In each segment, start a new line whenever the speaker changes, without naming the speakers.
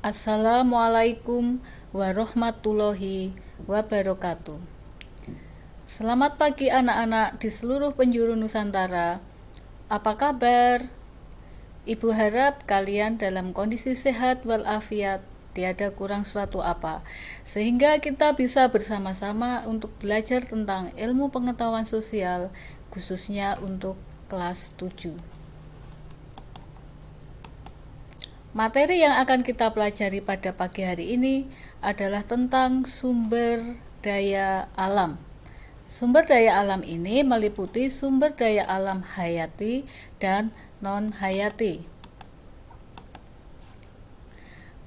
Assalamualaikum warahmatullahi wabarakatuh. Selamat pagi anak-anak di seluruh penjuru Nusantara. Apa kabar? Ibu harap kalian dalam kondisi sehat walafiat, tiada kurang suatu apa, sehingga kita bisa bersama-sama untuk belajar tentang ilmu pengetahuan sosial, khususnya untuk kelas 7. Materi yang akan kita pelajari pada pagi hari ini adalah tentang sumber daya alam. Sumber daya alam ini meliputi sumber daya alam hayati dan non-hayati.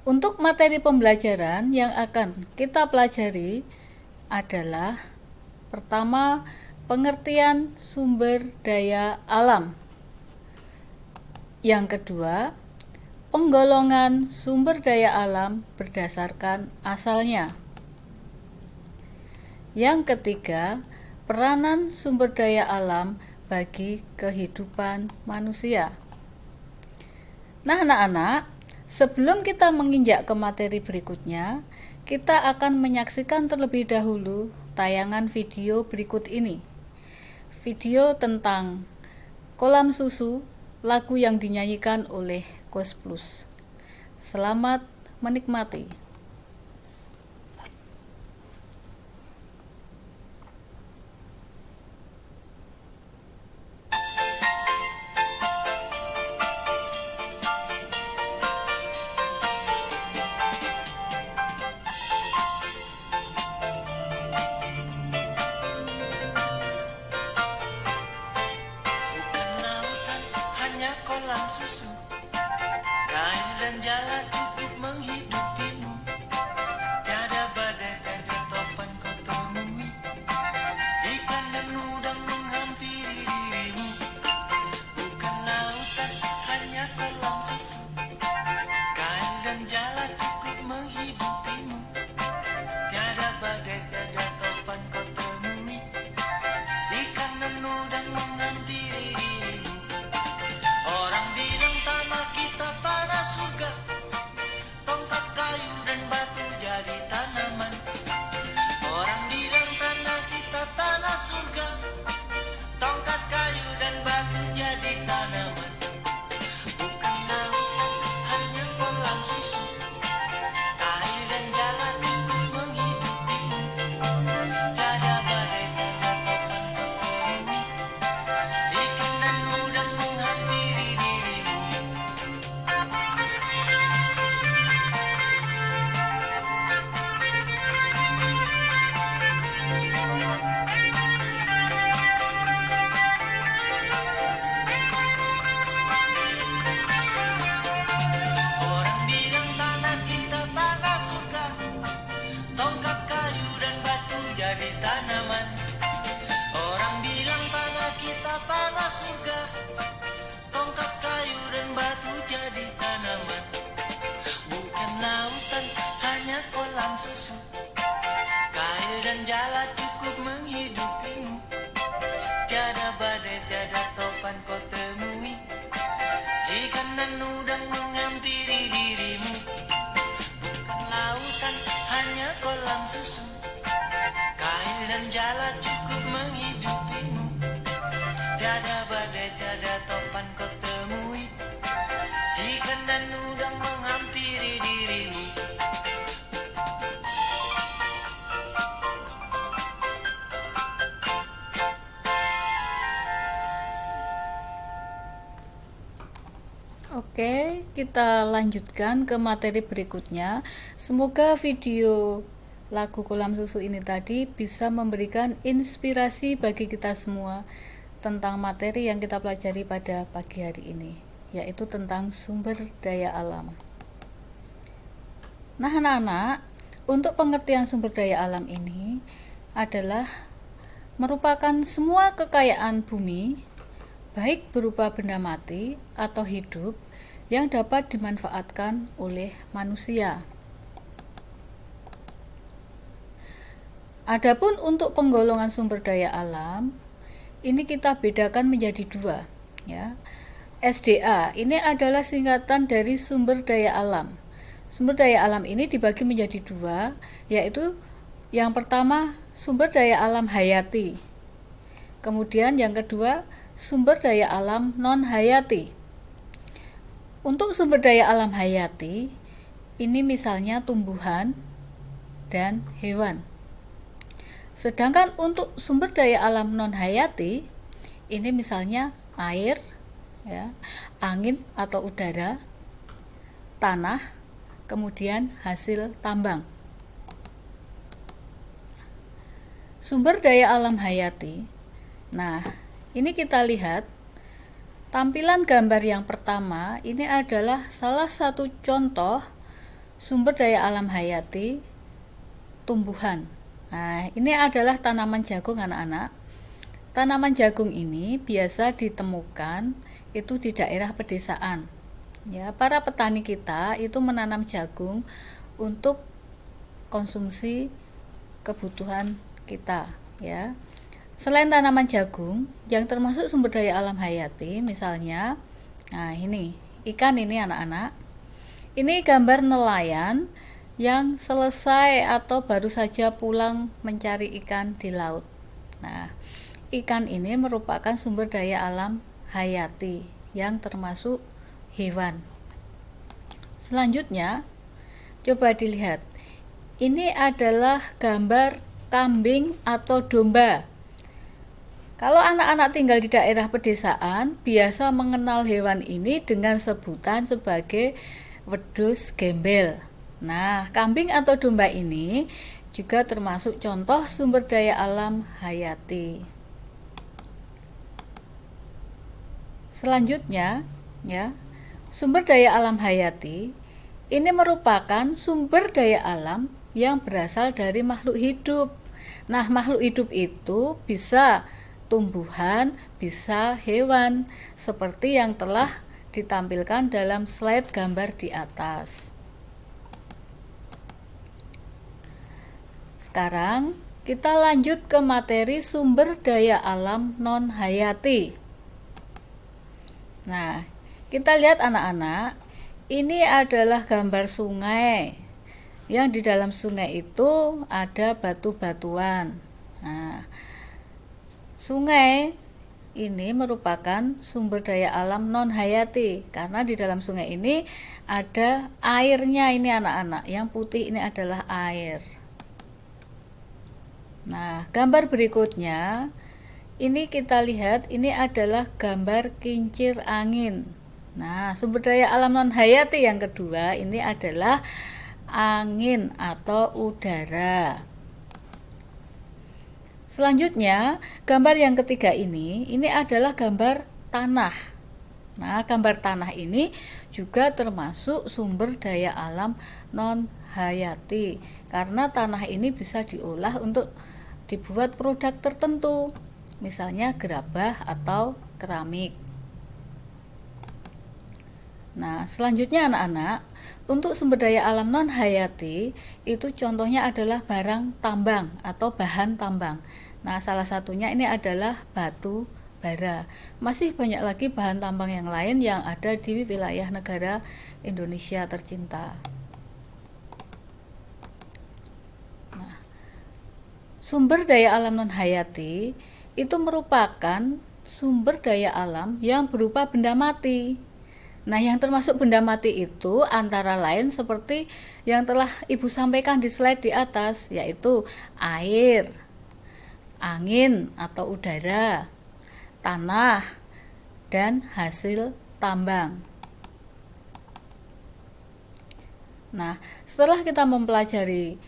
Untuk materi pembelajaran yang akan kita pelajari adalah pertama, pengertian sumber daya alam. Yang kedua, penggolongan sumber daya alam berdasarkan asalnya. Yang ketiga, peranan sumber daya alam bagi kehidupan manusia. Nah, anak-anak, sebelum kita menginjak ke materi berikutnya, kita akan menyaksikan terlebih dahulu tayangan video berikut ini. Video tentang kolam susu, lagu yang dinyanyikan oleh Kos Plus. Selamat menikmati.
Bukan lautan, hanya kolam susu. Kail dan jala cukup menghidupimu. Tiada badai, tiada topan kau temui. Ikan dan udang menghampiri dirimu. Bukan lautan, hanya kolam susu. Kail dan jala cukup menghidupimu. Tiada badai, tiada topan kau temui. Ikan dan udang menghampiri dirimu. Orang bilang tanah kita tanah surga. Tongkat kayu dan batu jadi tanaman. Orang bilang tanah kita tanah surga. Tongkat kayu dan batu jadi tanaman. Bukan lautan, hanya kolam susu. Kail dan jala cukup menghidupimu. Tiada badai, tiada topan kau temui. Ikan dan udang menghampiri dirimu. Orang bilang tanah kita tanah surga. Tongkat kayu dan batu jadi tanaman. Orang bilang tanah kita tanah surga. Tongkat kayu dan batu jadi tanaman. Bukan lautan, hanya kolam susu. Kail dan jala cukup menghidupimu. Tiada badai, tiada topan kau temui. Ikan dan udang menghampiri dirimu. Bukan lautan, hanya kolam susu. Kail dan jala cukup menghidupimu. Tiada badai, tiada topan kau temui. Ikan dan udang menghampiri dirimu.
Oke, kita lanjutkan ke materi berikutnya. Semoga video lagu kolam susu ini tadi bisa memberikan inspirasi bagi kita semua tentang materi yang kita pelajari pada pagi hari ini, yaitu tentang sumber daya alam. Nah, anak-anak, untuk pengertian sumber daya alam ini adalah merupakan semua kekayaan bumi, baik berupa benda mati atau hidup, yang dapat dimanfaatkan oleh manusia. Adapun untuk penggolongan sumber daya alam, ini kita bedakan menjadi dua, ya. SDA ini adalah singkatan dari sumber daya alam. Sumber daya alam ini dibagi menjadi dua, yaitu yang pertama sumber daya alam hayati. Kemudian yang kedua sumber daya alam non-hayati. Untuk sumber daya alam hayati, ini misalnya tumbuhan dan hewan. Sedangkan untuk sumber daya alam non-hayati, ini misalnya air, ya, angin atau udara, tanah, kemudian hasil tambang. Sumber daya alam hayati. Nah, ini kita lihat tampilan gambar yang pertama ini adalah salah satu contoh sumber daya alam hayati tumbuhan. Nah, ini adalah tanaman jagung anak-anak. Tanaman jagung ini biasa ditemukan itu di daerah pedesaan. Ya, para petani kita itu menanam jagung untuk konsumsi kebutuhan kita, ya. Selain tanaman jagung yang termasuk sumber daya alam hayati, misalnya, nah ini ikan ini anak-anak. Ini gambar nelayan yang selesai atau baru saja pulang mencari ikan di laut. Nah, ikan ini merupakan sumber daya alam hayati yang termasuk hewan. Selanjutnya, coba dilihat. Ini adalah gambar kambing atau domba. Kalau anak-anak tinggal di daerah pedesaan, biasa mengenal hewan ini dengan sebutan sebagai wedhus gembel. Nah, kambing atau domba ini juga termasuk contoh sumber daya alam hayati. Selanjutnya, ya, sumber daya alam hayati ini merupakan sumber daya alam yang berasal dari makhluk hidup. Nah, makhluk hidup itu bisa tumbuhan, bisa hewan, seperti yang telah ditampilkan dalam slide gambar di atas. Sekarang kita lanjut ke materi sumber daya alam non-hayati. Nah, kita lihat anak-anak, ini adalah gambar sungai. Yang di dalam sungai itu ada batu-batuan. Nah, sungai ini merupakan sumber daya alam non-hayati karena di dalam sungai ini ada airnya ini anak-anak. Yang putih ini adalah air. Nah, gambar berikutnya ini kita lihat, ini adalah gambar kincir angin. Nah, sumber daya alam non-hayati yang kedua ini adalah angin atau udara. Selanjutnya, gambar yang ketiga ini adalah gambar tanah. Nah, gambar tanah ini juga termasuk sumber daya alam non-hayati karena tanah ini bisa diolah untuk dibuat produk tertentu, misalnya gerabah atau keramik. Nah, selanjutnya anak-anak, untuk sumber daya alam non-hayati itu contohnya adalah barang tambang atau bahan tambang. Nah, salah satunya ini adalah batu bara. Masih banyak lagi bahan tambang yang lain yang ada di wilayah negara Indonesia tercinta. Nah, sumber daya alam non-hayati itu merupakan sumber daya alam yang berupa benda mati. Nah, yang termasuk benda mati itu antara lain seperti yang telah Ibu sampaikan di slide di atas, yaitu air, angin atau udara, tanah, dan hasil tambang. Nah, setelah kita mempelajari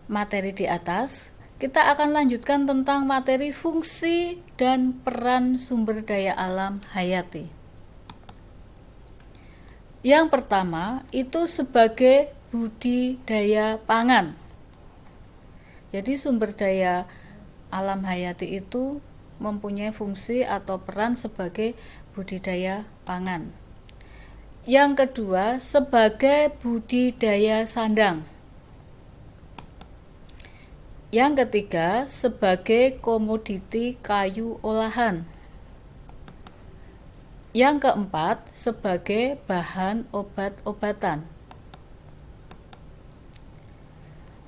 materi di atas, kita akan lanjutkan tentang materi fungsi dan peran sumber daya alam hayati. Yang pertama itu sebagai budidaya pangan. Jadi sumber daya alam hayati itu mempunyai fungsi atau peran sebagai budidaya pangan. Yang kedua sebagai budidaya sandang. Yang ketiga sebagai komoditi kayu olahan. Yang keempat sebagai bahan obat-obatan.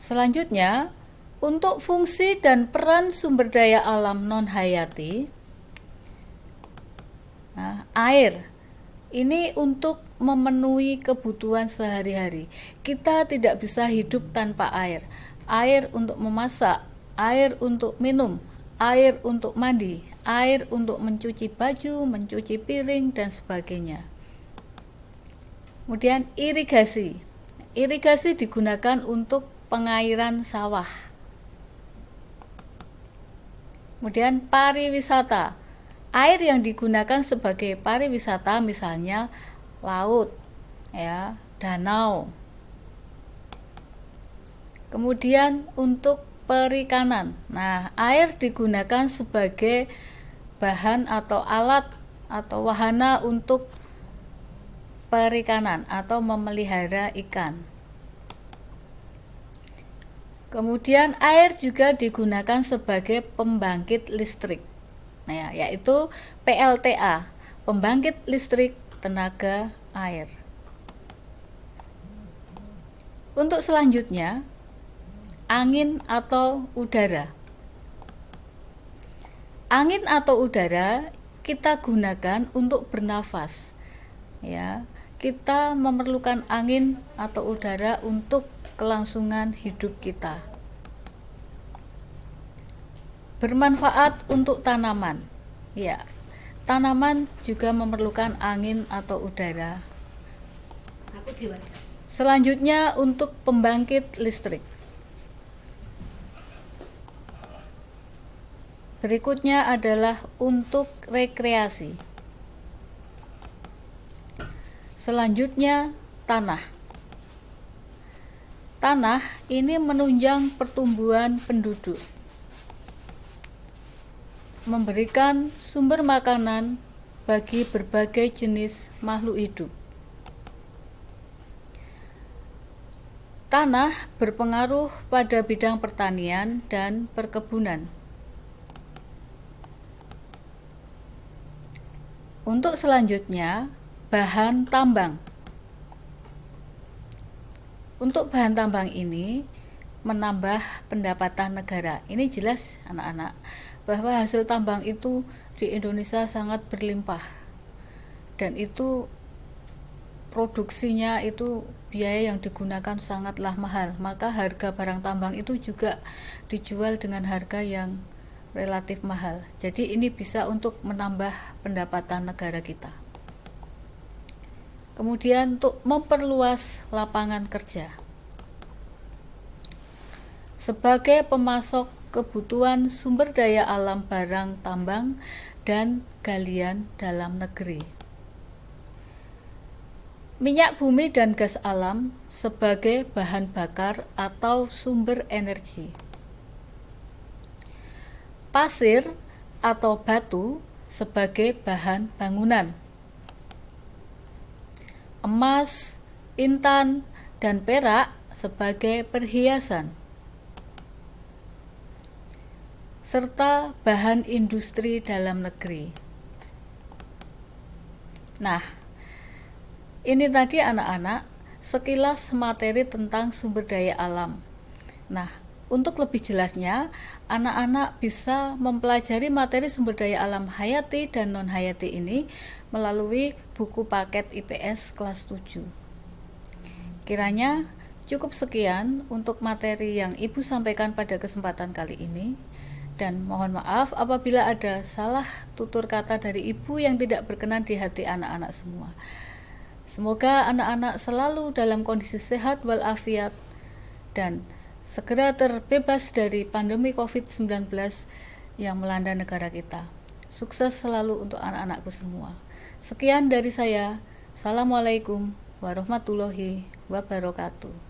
Selanjutnya, untuk fungsi dan peran sumber daya alam non-hayati, air ini untuk memenuhi kebutuhan sehari-hari. Kita tidak bisa hidup tanpa air. Air untuk memasak, air untuk minum, air untuk mandi, air untuk mencuci baju, mencuci piring, dan sebagainya. Kemudian irigasi. Irigasi digunakan untuk pengairan sawah. Kemudian pariwisata. Air yang digunakan sebagai pariwisata misalnya laut, ya, danau. Kemudian untuk perikanan. Nah, air digunakan sebagai bahan atau alat atau wahana untuk perikanan atau memelihara ikan. Kemudian air juga digunakan sebagai pembangkit listrik, nah, yaitu PLTA, pembangkit listrik tenaga air. Untuk selanjutnya, angin atau udara. Angin atau udara kita gunakan untuk bernafas, ya. Kita memerlukan angin atau udara untuk kelangsungan hidup kita. Bermanfaat untuk tanaman. Ya, tanaman juga memerlukan angin atau udara. Selanjutnya untuk pembangkit listrik. Berikutnya adalah untuk rekreasi. Selanjutnya tanah. Tanah ini menunjang pertumbuhan penduduk, memberikan sumber makanan bagi berbagai jenis makhluk hidup. Tanah berpengaruh pada bidang pertanian dan perkebunan. Untuk selanjutnya, bahan tambang. Untuk bahan tambang ini menambah pendapatan negara. Ini jelas anak-anak bahwa hasil tambang itu di Indonesia sangat berlimpah, dan itu produksinya itu biaya yang digunakan sangatlah mahal, maka harga barang tambang itu juga dijual dengan harga yang relatif mahal. Jadi ini bisa untuk menambah pendapatan negara kita. Kemudian untuk memperluas lapangan kerja. Sebagai pemasok kebutuhan sumber daya alam barang tambang dan galian dalam negeri. Minyak bumi dan gas alam sebagai bahan bakar atau sumber energi. Pasir atau batu sebagai bahan bangunan. Emas, intan, dan perak sebagai perhiasan, serta bahan industri dalam negeri. Nah, ini tadi anak-anak sekilas materi tentang sumber daya alam. Nah, untuk lebih jelasnya, anak-anak bisa mempelajari materi sumber daya alam hayati dan non-hayati ini melalui buku paket IPS kelas 7. Kiranya cukup sekian untuk materi yang Ibu sampaikan pada kesempatan kali ini, dan mohon maaf apabila ada salah tutur kata dari Ibu yang tidak berkenan di hati anak-anak semua. Semoga anak-anak selalu dalam kondisi sehat walafiat dan segera terbebas dari pandemi COVID-19 yang melanda negara kita. Sukses selalu untuk anak-anakku semua. Sekian dari saya. Assalamualaikum warahmatullahi wabarakatuh.